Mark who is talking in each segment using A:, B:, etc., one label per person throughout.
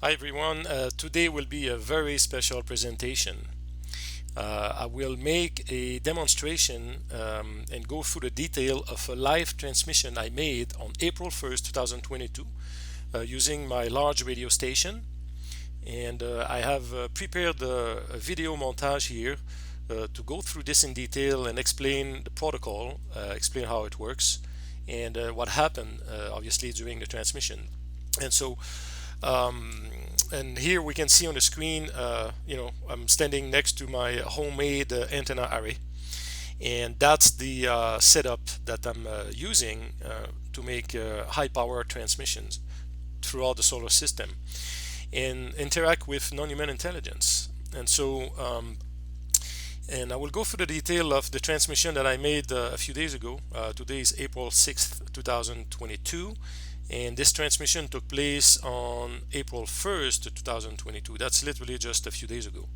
A: Hi everyone, today will be a very special presentation. I will make a demonstration and go through the detail of a live transmission I made on April 1st, 2022 using my large radio station. And I have prepared a video montage here to go through this in detail and explain the protocol, explain how it works, and what happened obviously during the transmission. And so um, and here we can see on the screen, I'm standing next to my homemade antenna array, and that's the setup that I'm using to make high power transmissions throughout the solar system and interact with non-human intelligence. And I will go through the detail of the transmission that I made a few days ago. Today is April 6th, 2022, and this transmission took place on April 1st, 2022. That's literally just a few days ago.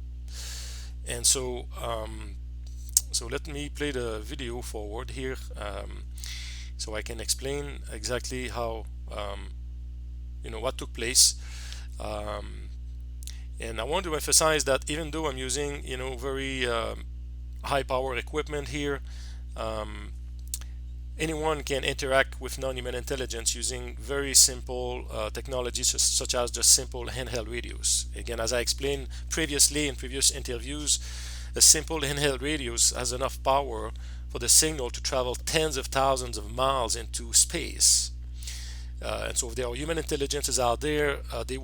A: And so let me play the video forward here, so I can explain exactly how what took place. And I want to emphasize that even though I'm using very high power equipment here, um, anyone can interact with non-human intelligence using very simple technologies such as just simple handheld radios. Again, as I explained previously in previous interviews, a simple handheld radios has enough power for the signal to travel tens of thousands of miles into space. And so if there are human intelligences out there, they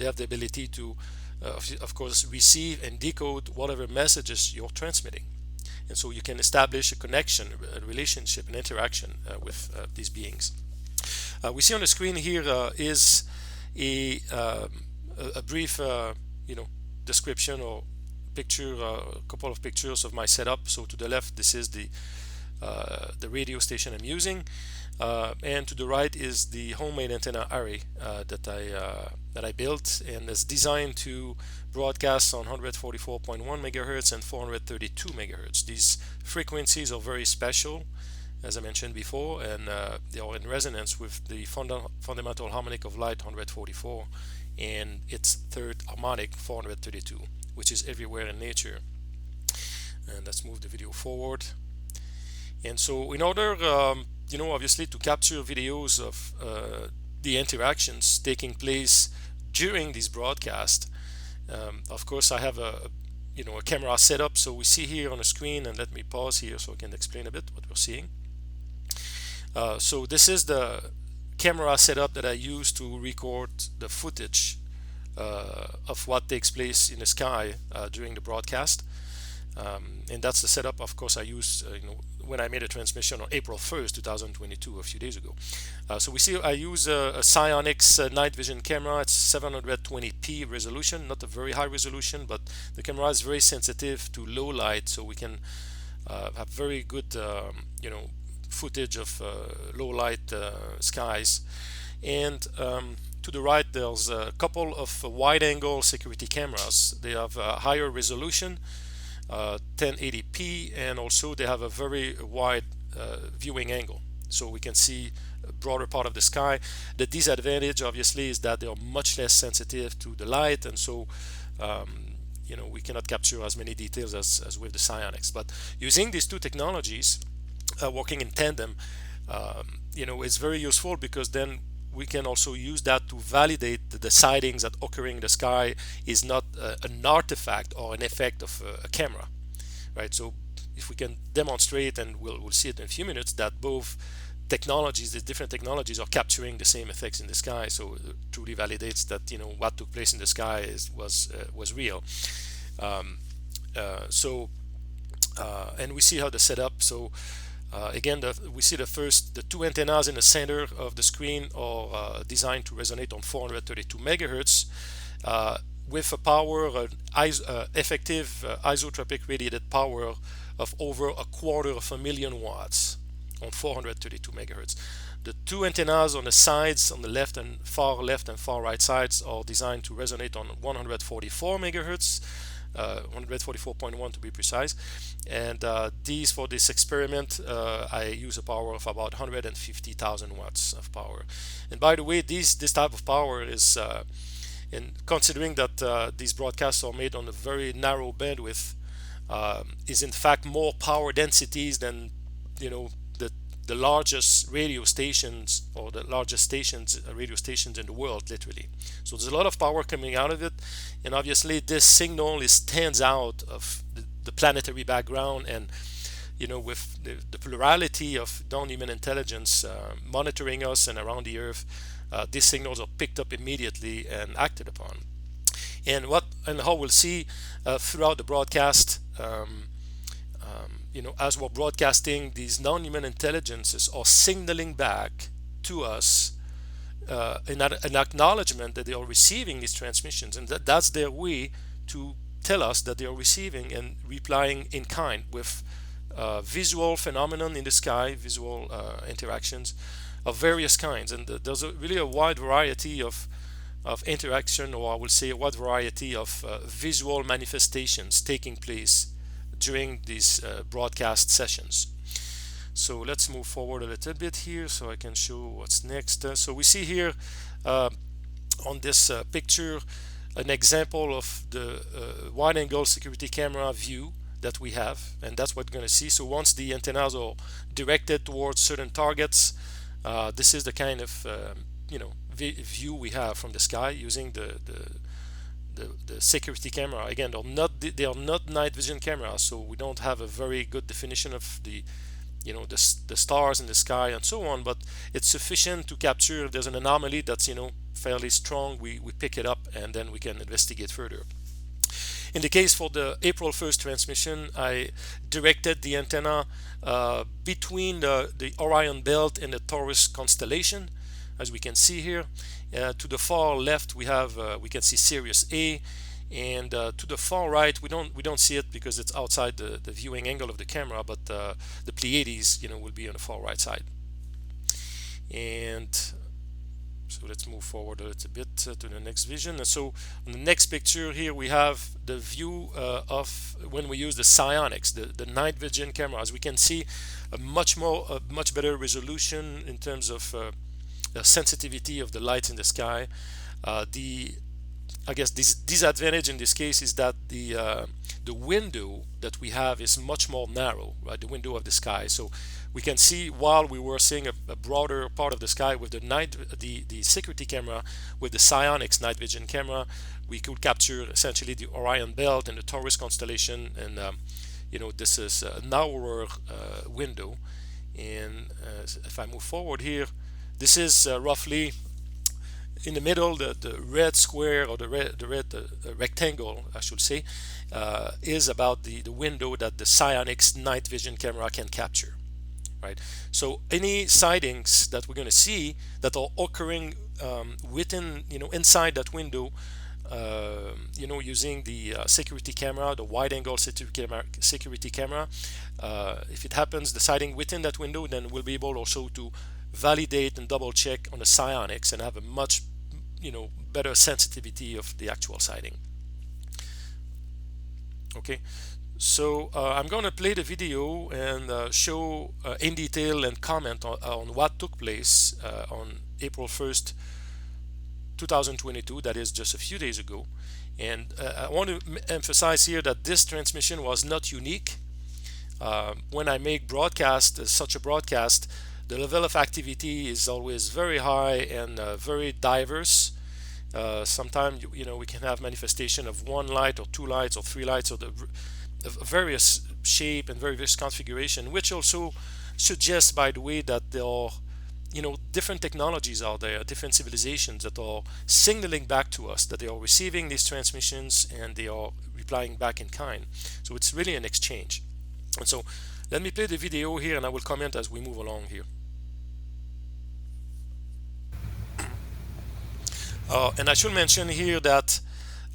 A: have the ability to, of course, receive and decode whatever messages you're transmitting. And so you can establish a connection, a relationship, an interaction with these beings. We see on the screen here is a, a brief, description or picture, a couple of pictures of my setup. So to the left, this is the radio station I'm using, and to the right is the homemade antenna array that I built and is designed to broadcast on 144.1 megahertz and 432 megahertz. These frequencies are very special, as I mentioned before, and they are in resonance with the fundamental harmonic of light 144 and its third harmonic 432, which is everywhere in nature. And let's move the video forward. And so in order, obviously to capture videos of the interactions taking place during this broadcast, of course I have a camera setup. So we see here on the screen, and let me pause here so I can explain a bit what we're seeing. So this is the camera setup that I use to record the footage of what takes place in the sky during the broadcast. And that's the setup, of course, I used when I made a transmission on April 1st, 2022, a few days ago. So we see I use a Psyonix night vision camera. It's 720p resolution, not a very high resolution, but the camera is very sensitive to low light, so we can have very good footage of low light skies. And to the right, there's a couple of wide angle security cameras. They have a higher resolution, 1080p, and also they have a very wide viewing angle, so we can see a broader part of the sky. The disadvantage obviously is that they are much less sensitive to the light, and so we cannot capture as many details as with the Psyonix. But using these two technologies working in tandem, is very useful, because then we can also use that to validate that the sightings that occurring in the sky is not an artifact or an effect of a camera, right? So if we can demonstrate, and we'll see it in a few minutes, that both technologies, the different technologies, are capturing the same effects in the sky, so it truly validates that what took place in the sky was real. Um, and we see how the setup. So again, we see the two antennas in the center of the screen are designed to resonate on 432 megahertz with a power, effective isotropic radiated power of over 250,000 watts on 432 megahertz. The two antennas on the sides, on the left and far right sides, are designed to resonate on 144 megahertz, 144.1 to be precise. And these, for this experiment, I use a power of about 150,000 watts of power. And by the way, this type of power And considering that these broadcasts are made on a very narrow bandwidth, is in fact more power densities than the largest radio stations, or the largest stations, radio stations in the world, literally. So there's a lot of power coming out of it, and obviously this signal stands out of the planetary background. And with the plurality of non-human intelligence monitoring us and around the Earth, these signals are picked up immediately and acted upon. And how we'll see throughout the broadcast, as we're broadcasting, these non-human intelligences are signaling back to us an acknowledgement that they are receiving these transmissions, and that's their way to tell us that they are receiving and replying in kind with visual phenomenon in the sky, visual interactions of various kinds. And there's really a wide variety of interaction, or I will say a wide variety of visual manifestations taking place during these broadcast sessions. So let's move forward a little bit here so I can show what's next. So we see here on this picture an example of the wide angle security camera view that we have, and that's what we're going to see. So once the antennas are directed towards certain targets, this is the kind of view we have from the sky using the security camera. Again, they are not night vision cameras, so we don't have a very good definition of the stars in the sky and so on, but it's sufficient to capture if there's an anomaly that's fairly strong. We pick it up and then we can investigate further. In the case for the April 1st transmission, I directed the antenna between the Orion belt and the Taurus constellation, as we can see here. To the far left, we can see Sirius A, and to the far right, we don't see it because it's outside the viewing angle of the camera, but the Pleiades, will be on the far right side. And so let's move forward a little bit to the next vision. And so on the next picture here, we have the view of when we use the Psionics, the night vision camera. As we can see, a much better resolution in terms of the sensitivity of the light in the sky. I guess this disadvantage in this case is that the window that we have is much more narrow, right? The window of the sky. So we can see, while we were seeing a broader part of the sky with the security camera, with the Psionics night vision camera, we could capture essentially the Orion belt and the Taurus constellation, and this is a narrower window. And if I move forward here, this is roughly in the middle. The red square, or the red rectangle, I should say, is about the window that the Psionics night vision camera can capture. Right. So any sightings that we're going to see that are occurring within, inside that window, using the security camera, the wide-angle security camera, if it happens, the sighting within that window, then we'll be able also to validate and double-check on the Psionics and have a much, better sensitivity of the actual sighting. Okay. So I'm going to play the video and show in detail and comment on what took place on April 1st, 2022, that is just a few days ago. And I want to emphasize here that this transmission was not unique. When I make such a broadcast, the level of activity is always very high and very diverse. Sometimes we can have manifestation of one light or two lights or three lights, or the various shape and various configuration, which also suggests, by the way, that there are different technologies out there, different civilizations that are signaling back to us that they are receiving these transmissions and they are replying back in kind. So it's really an exchange. And so let me play the video here and I will comment as we move along here. And I should mention here that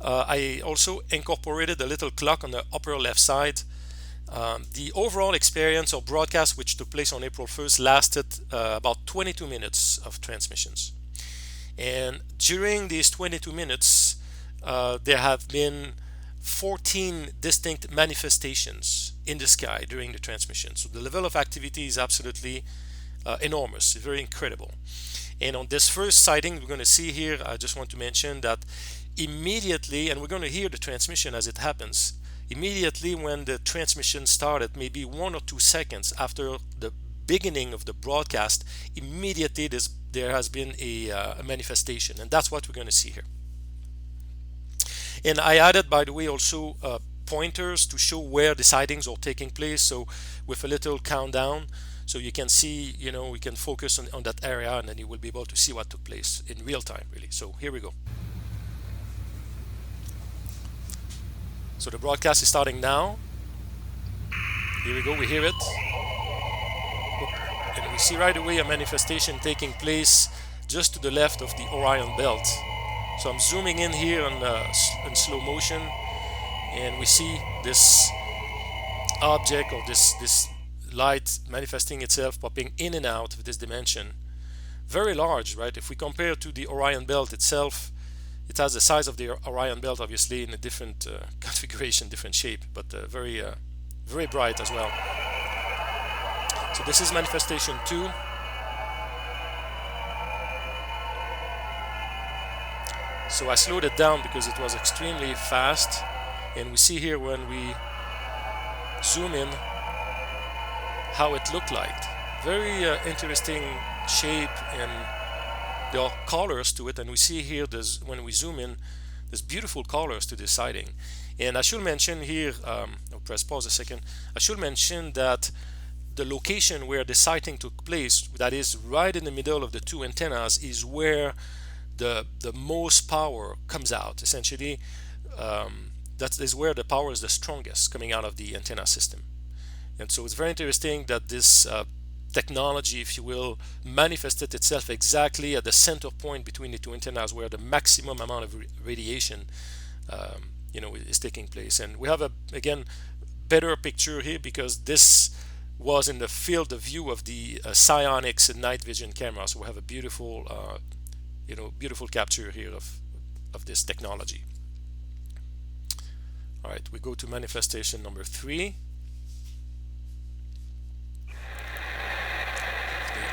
A: I also incorporated a little clock on the upper left side. The overall experience or broadcast, which took place on April 1st, lasted about 22 minutes of transmissions. And during these 22 minutes, there have been 14 distinct manifestations in the sky during the transmission. So the level of activity is absolutely enormous, very incredible. And on this first sighting we're going to see here, I just want to mention that immediately, and we're going to hear the transmission as it happens, immediately when the transmission started, maybe 1 or 2 seconds after the beginning of the broadcast, immediately there has been a manifestation, and that's what we're going to see here. And I added, by the way, also pointers to show where the sightings are taking place, so with a little countdown, so you can see, we can focus on that area, and then you will be able to see what took place in real time, really. So here we go. So the broadcast is starting now. Here we go, we hear it. And we see right away a manifestation taking place just to the left of the Orion belt. So I'm zooming in here in slow motion, and we see this object, or this light manifesting itself, popping in and out of this dimension. Very large, right? If we compare to the Orion belt itself, it has the size of the Orion belt, obviously, in a different configuration, different shape, but very bright as well. So this is manifestation 2. So I slowed it down because it was extremely fast, and we see here when we zoom in how it looked like. Very interesting shape, and there are colors to it, and we see here when we zoom in, there's beautiful colors to this sighting. And I should mention here, I'll press pause a second, I should mention that the location where the sighting took place, that is right in the middle of the two antennas, is where the most power comes out. Essentially, that is where the power is the strongest coming out of the antenna system. And so it's very interesting that this technology, if you will, manifested itself exactly at the center point between the two antennas, where the maximum amount of radiation is taking place. And we have again better picture here, because this was in the field of view of the Sightings night vision camera. So we have a beautiful beautiful capture here of this technology. All right, we go to manifestation number 3. The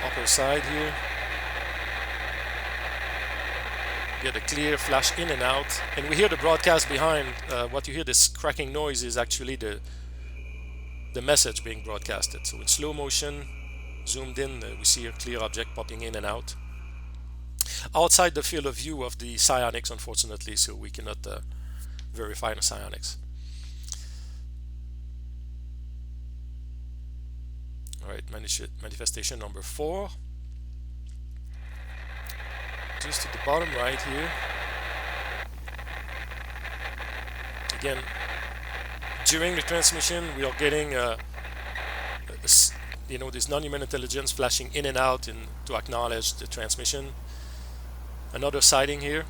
A: upper side here. Get a clear flash in and out, and we hear the broadcast behind. What you hear, this cracking noise, is actually the message being broadcasted. So in slow motion, zoomed in, we see a clear object popping in and out. Outside the field of view of the Sightings, unfortunately, so we cannot verify the Sightings. All right, manifestation number 4. Just at the bottom right here. Again, during the transmission, we are getting this non-human intelligence flashing in and out to acknowledge the transmission. Another sighting here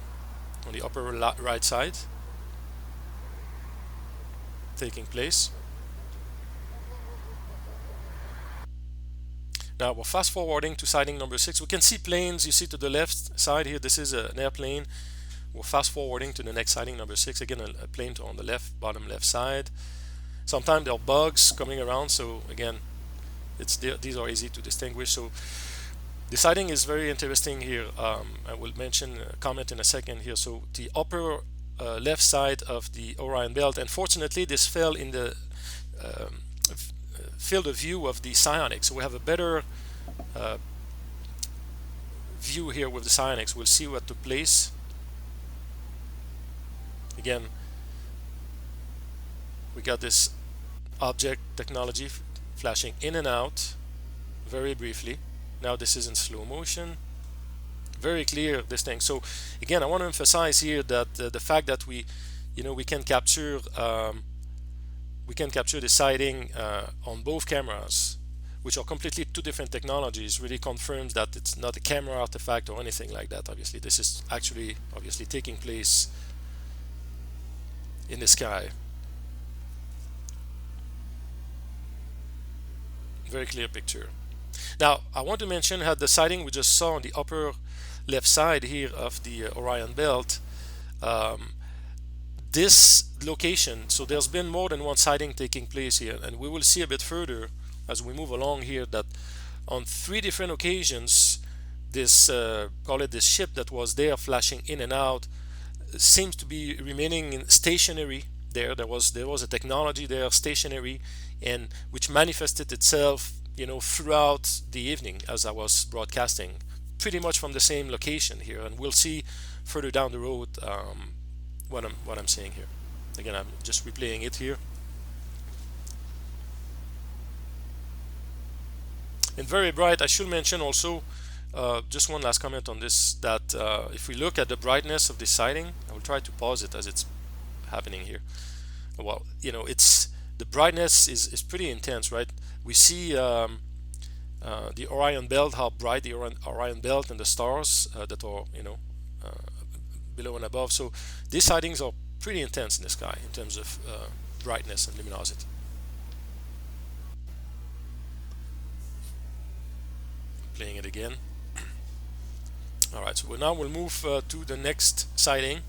A: on the upper right side taking place. Now we're fast forwarding to sighting number 6. We can see planes. You see to the left side here, this is an airplane. We're fast forwarding to the next sighting number 6. Again, a plane on the bottom left side. Sometimes there are bugs coming around, so again, these are easy to distinguish. So the sighting is very interesting here. I will comment in a second here. So the upper left side of the Orion belt, and fortunately this fell in the field of view of the Sightings. So we have a better view here with the Sightings. We'll see what took place. Again, we got this object technology flashing in and out very briefly. Now this is in slow motion. Very clear, this thing. So again, I want to emphasize here that the fact that we can capture the sighting on both cameras, which are completely two different technologies, really confirms that it's not a camera artifact or anything like that. Obviously, this is actually taking place in the sky. Very clear picture. Now, I want to mention how the sighting we just saw on the upper left side here of the Orion belt. This location, so there's been more than one sighting taking place here, and we will see a bit further as we move along here that on 3 different occasions this call it this ship that was there flashing in and out seems to be remaining stationary there. There was a technology there stationary, and which manifested itself, throughout the evening as I was broadcasting, pretty much from the same location here. And we'll see further down the road what I'm saying here. Again, I'm just replaying it here. And very bright. I should mention also, just one last comment on this, that if we look at the brightness of this sighting, I will try to pause it as it's happening here. Well, it's the brightness is pretty intense, right? We see the Orion Belt, how bright the Orion Belt and the stars that are, uh, below and above. So these sightings are pretty intense in the sky in terms of brightness and luminosity. Playing it again. All right, so now we'll move to the next sighting.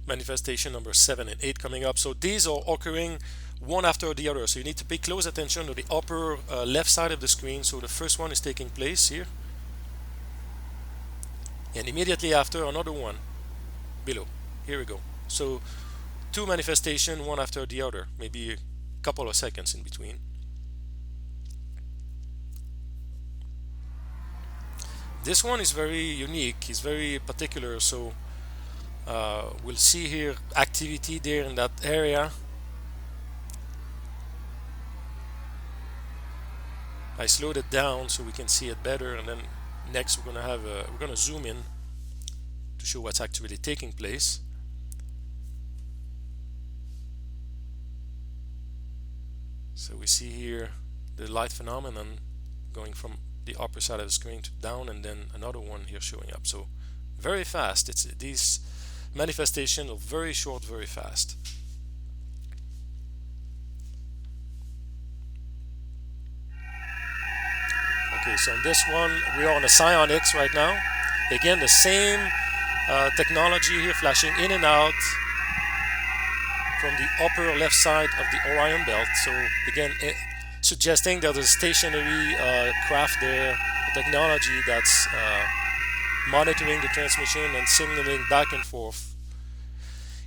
A: Manifestation number 7 and 8 coming up. So these are occurring one after the other. So you need to pay close attention to the upper left side of the screen. So the first one is taking place here. And immediately after, another one below. Here we go. So two manifestations, one after the other. Maybe a couple of seconds in between. This one is very unique. It's very particular. So we'll see here activity there in that area. I slowed it down so we can see it better, and then next we're gonna zoom in to show what's actually taking place. So we see here the light phenomenon going from the upper side of the screen to down, and then another one here showing up. So very fast. It's these manifestations are very short, very fast. Okay, so on this one we are on a Psionics right now. Again, the same technology here, flashing in and out from the upper left side of the Orion Belt. So again, suggesting that there's a stationary craft there, a technology that's monitoring the transmission and signaling back and forth.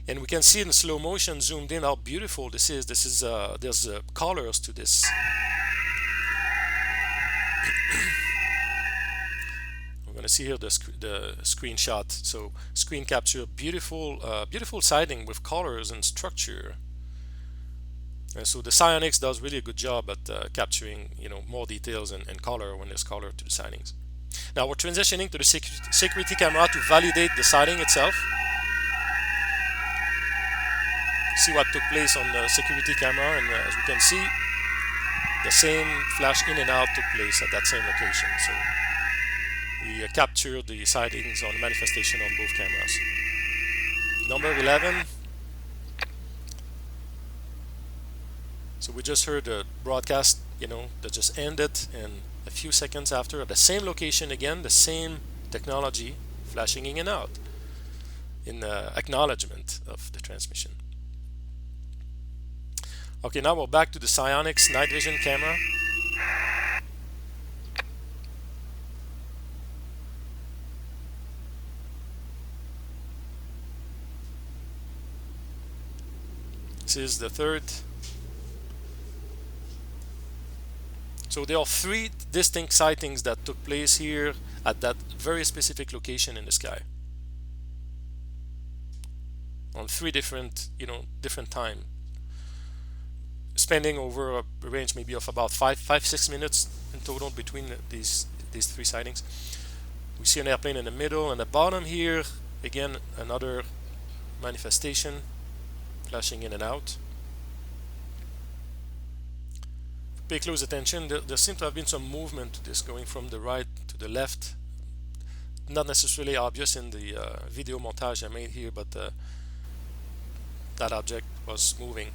A: And we can see in slow motion, zoomed in, how beautiful this is. There's colors to this. We're going to see here the screenshot. So screen capture, beautiful sighting with colors and structure. And so the Psionics does really a good job at capturing, more details and color when there's color to the sightings. Now we're transitioning to the security camera to validate the sighting itself. See what took place on the security camera, and as we can see, the same flash in and out took place at that same location. So we captured the sightings on manifestation on both cameras. Number 11. So we just heard the broadcast, that just ended, and a few seconds after, at the same location again, the same technology flashing in and out in acknowledgement of the transmission. Okay, now we're back to the Psionics night vision camera. This is the third. So there are three distinct sightings that took place here at that very specific location in the sky on three different time, spending over a range maybe of about 5-6 minutes in total between these three sightings. We see an airplane in the middle, and the bottom here again another manifestation flashing in and out. Pay close attention. There seems to have been some movement to this, going from the right to the left. Not necessarily obvious in the video montage I made here, but that object was moving.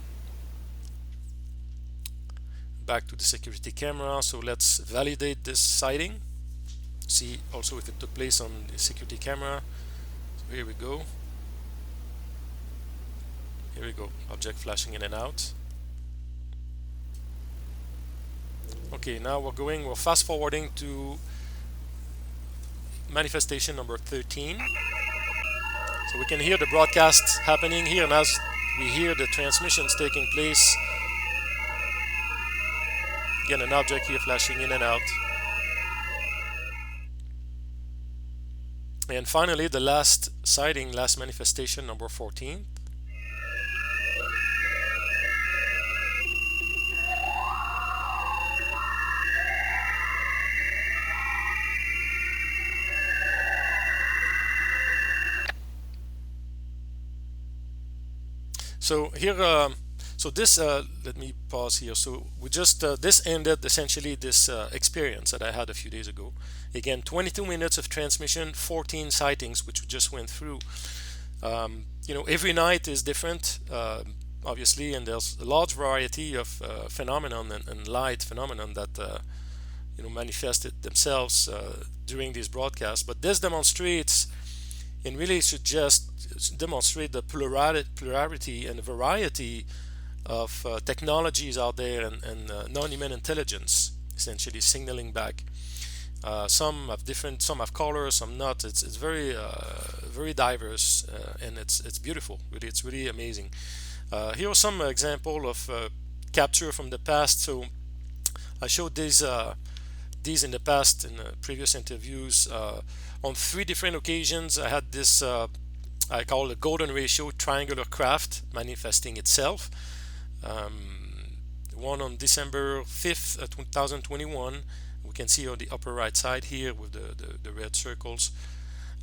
A: Back to the security camera. So let's validate this sighting. See also if it took place on the security camera. So here we go. Here we go. Object flashing in and out. Okay, now we're fast forwarding to manifestation number 13. So we can hear the broadcasts happening here, and as we hear the transmissions taking place, again, an object here flashing in and out. And finally, the last sighting, last manifestation, number 14. So here, so this, let me pause here. So we just, this ended essentially this experience that I had a few days ago. Again, 22 minutes of transmission, 14 sightings, which we just went through. Every night is different, obviously, and there's a large variety of phenomenon and light phenomenon that manifested themselves during these broadcasts. But this demonstrates and really should demonstrate the plurality and variety of technologies out there and non-human intelligence, essentially signaling back. Some have different, some have colors, some not. It's very very diverse, and it's beautiful. Really, it's really amazing. Here are some example of capture from the past. So I showed these in the past in previous interviews. On three different occasions, I had this I call it golden ratio triangular craft manifesting itself. One on December 5th, 2021. We can see on the upper right side here with the red circles.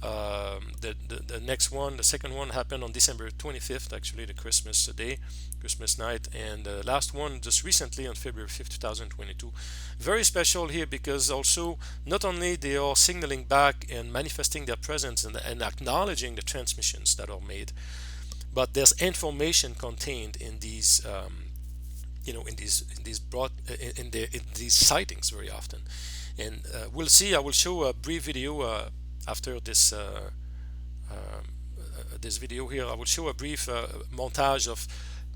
A: The next one, the second one, happened on December 25th, actually the Christmas day, Christmas night, and the last one just recently on February 5th, 2022. Very special here because also not only they are signaling back and manifesting their presence and acknowledging the transmissions that are made, but there's information contained in these in these sightings very often. And we'll see. I will show a brief video after this video here. I will show a brief montage of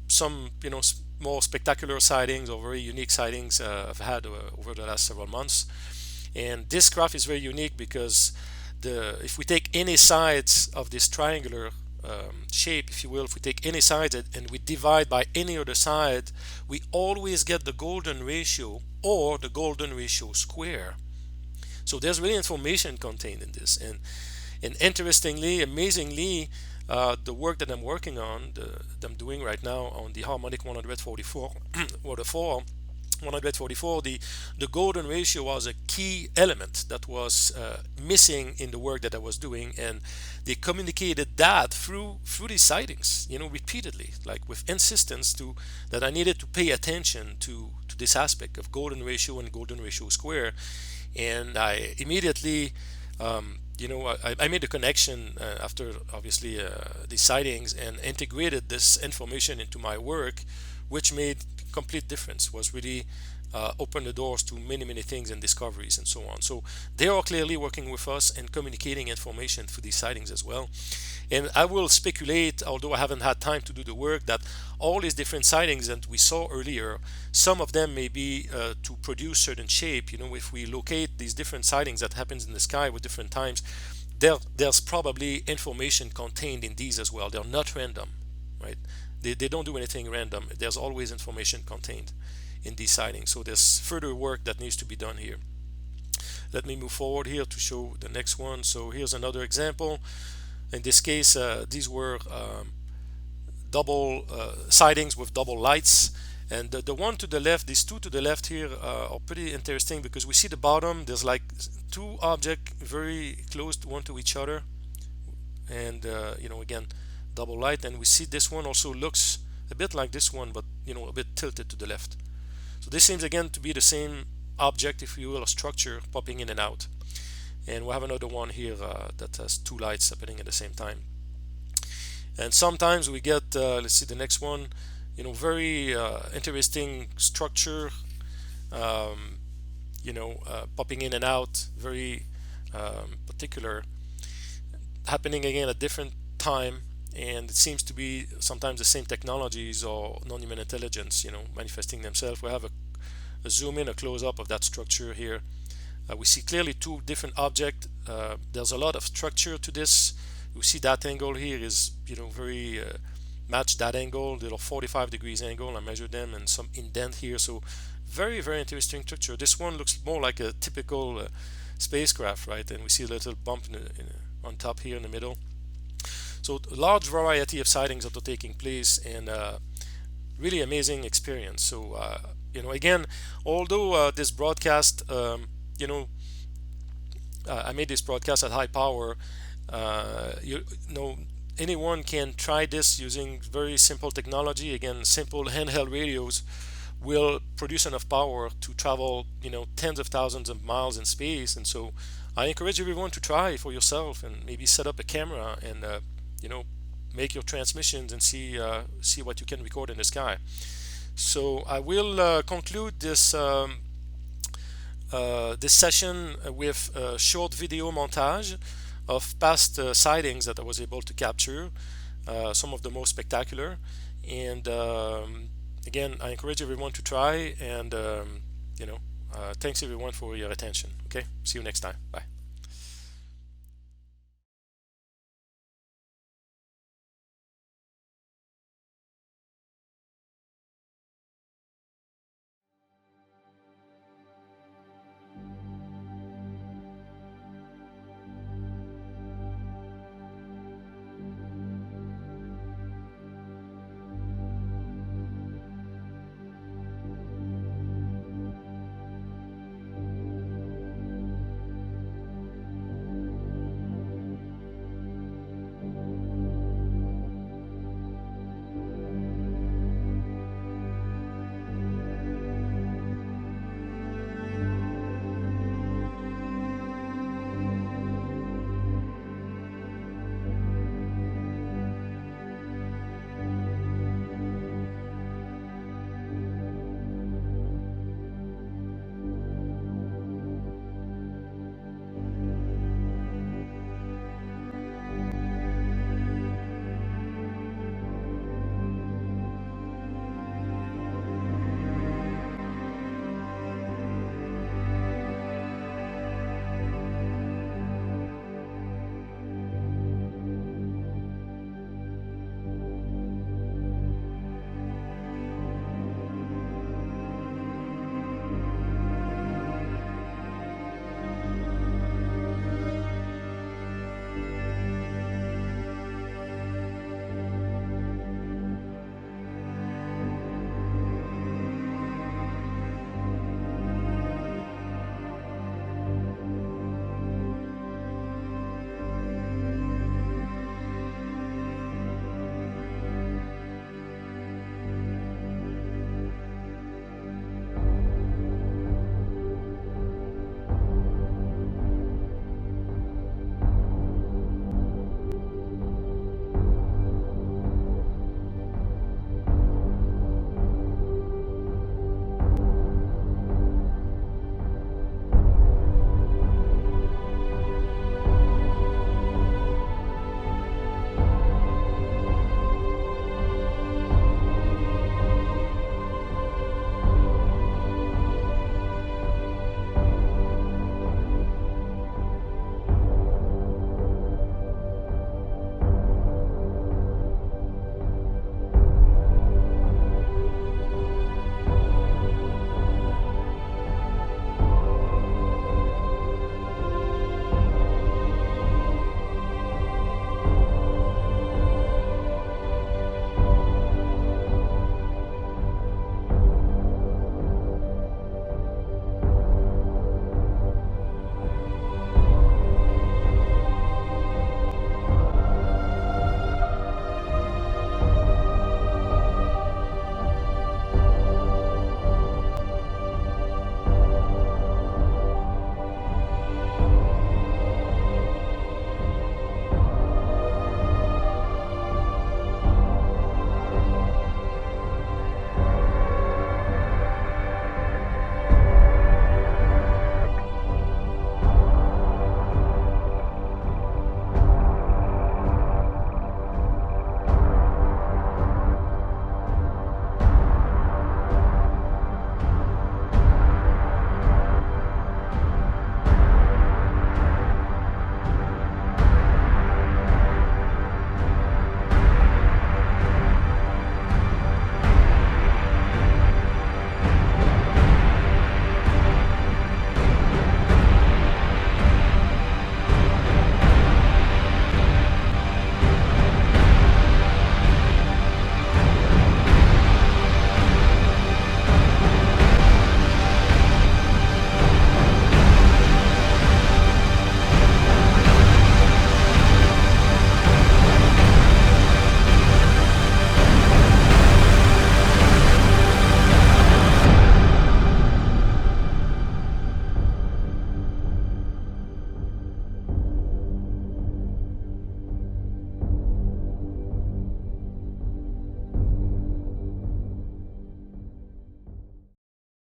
A: some more spectacular sightings or very unique sightings I've had over the last several months. And this graph is very unique because if we take any sides of this triangular shape, if you will, if we take any side and we divide by any other side, we always get the golden ratio or the golden ratio square. So there's really information contained in this, and interestingly, amazingly, the work that I'm working on, that I'm doing right now on the harmonic 144 or the 144, the golden ratio was a key element that was missing in the work that I was doing, and they communicated that through these sightings, repeatedly, like with insistence that I needed to pay attention to this aspect of golden ratio and golden ratio square. And I immediately I made a connection after obviously these sightings and integrated this information into my work, which made complete difference, was really opened the doors to many things and discoveries and so on. So they are clearly working with us and communicating information through these sightings as well. And I will speculate, although I haven't had time to do the work, that all these different sightings that we saw earlier, some of them may be to produce certain shape. If we locate these different sightings that happens in the sky with different times, there's probably information contained in these as well. They're not random, right? They don't do anything random. There's always information contained in these sightings. So there's further work that needs to be done here. Let me move forward here to show the next one. So here's another example. In this case, these were double sightings with double lights. And the one to the left, these two to the left here are pretty interesting because we see the bottom. There's like two objects very close one to each other. And, again, double light. And we see this one also looks a bit like this one, but, a bit tilted to the left. So this seems again to be the same object, if you will, or structure popping in and out. And we have another one here that has two lights happening at the same time. And sometimes we get, let's see the next one, very interesting structure, popping in and out, very particular, happening again at different time. And it seems to be sometimes the same technologies or non-human intelligence, manifesting themselves. We have a zoom in, a close up of that structure here. We see clearly two different objects. There's a lot of structure to this. You see that angle here is, very match that angle, little 45 degrees angle. I measured them and some indent here. So very, very interesting structure. This one looks more like a typical spacecraft, right? And we see a little bump on top here in the middle. So a large variety of sightings that are taking place, and really amazing experience. So again, although this broadcast, I made this broadcast at high power. You know, anyone can try this using very simple technology. Again, simple handheld radios will produce enough power to travel, tens of thousands of miles in space. And so, I encourage everyone to try for yourself and maybe set up a camera and, you know, make your transmissions and see what you can record in the sky. So I will conclude this session with a short video montage of past sightings that I was able to capture, some of the most spectacular. And again, I encourage everyone to try. And thanks everyone for your attention. Okay, see you next time. Bye.